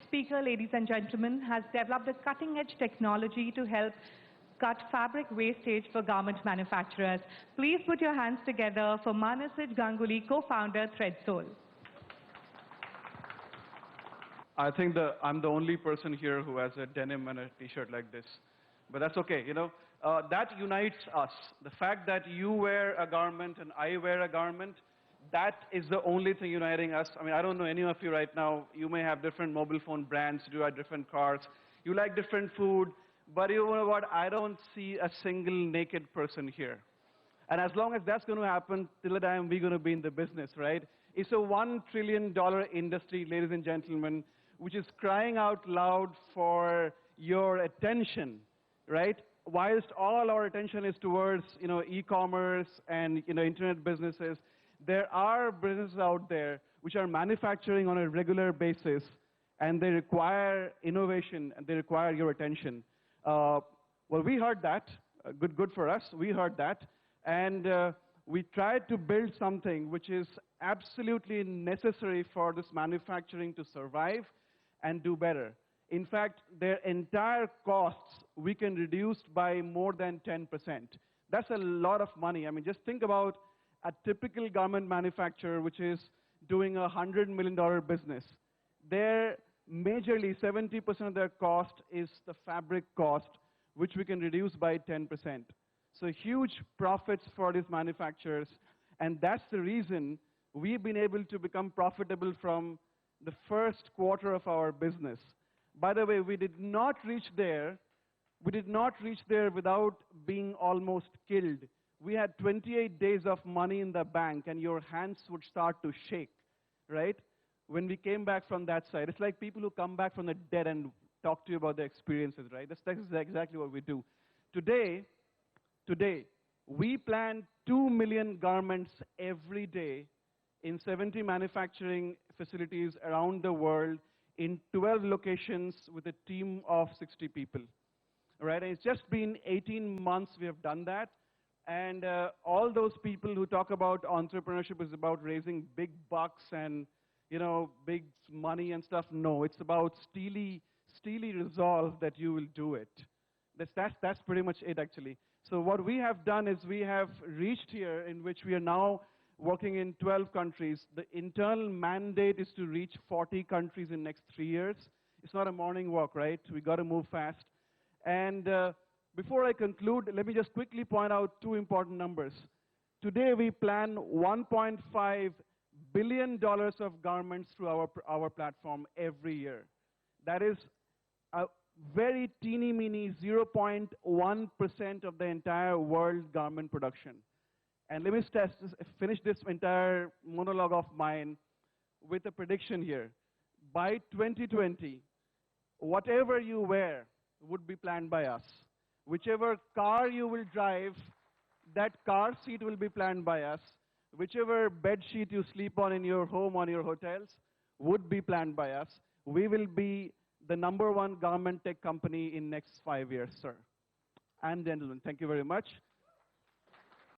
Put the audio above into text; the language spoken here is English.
speaker, ladies and gentlemen, has developed a cutting-edge technology to help cut fabric wastage for garment manufacturers. Please put your hands together for Manasij Ganguly, co-founder ThreadSoul. I think I'm the only person here who has a denim and a t-shirt like this. But that's okay, you know. That unites us. The fact that you wear a garment and I wear a garment, that is the only thing uniting us. I mean, I don't know any of you right now. You may have different mobile phone brands, you have different cars, you like different food, but you know what? I don't see a single naked person here. And as long as that's going to happen, till the time we're going to be in the business, right? It's a $1 trillion industry, ladies and gentlemen, which is crying out loud for your attention, right? Whilst all our attention is towards, e-commerce and, internet businesses, there are businesses out there which are manufacturing on a regular basis, and they require innovation and they require your attention. Well, we heard that. Good for us. We heard that. And we tried to build something which is absolutely necessary for this manufacturing to survive and do better. In fact, their entire costs we can reduce by more than 10%. That's a lot of money. I mean, just think about a typical garment manufacturer which is doing a $100 million business. Their majorly 70% of their cost is the fabric cost, which we can reduce by 10%. So huge profits for these manufacturers, and that's the reason we've been able to become profitable from the first quarter of our business. By the way, we did not reach there without being almost killed. We had 28 days of money in the bank, and your hands would start to shake, right? When we came back from that side. It's like people who come back from the dead and talk to you about their experiences, right? That's exactly what we do. Today, we plan 2 million garments every day in 70 manufacturing facilities around the world in 12 locations with a team of 60 people, right? And it's just been 18 months we have done that. And all those people who talk about entrepreneurship is about raising big bucks and, big money and stuff. No, it's about steely resolve that you will do it. That's pretty much it, actually. So what we have done is we have reached here in which we are now working in 12 countries. The internal mandate is to reach 40 countries in next 3 years. It's not a morning walk, right? We got to move fast. And before I conclude, let me just quickly point out two important numbers. Today we plan $1.5 billion of garments through our platform every year. That is a very teeny-meeny 0.1% of the entire world garment production. And let me finish this entire monologue of mine with a prediction here. By 2020, whatever you wear would be planned by us. Whichever car you will drive, that car seat will be planned by us. Whichever bed sheet you sleep on in your home or your hotels would be planned by us. We will be the #1 garment tech company in next 5 years, sir. And gentlemen, thank you very much.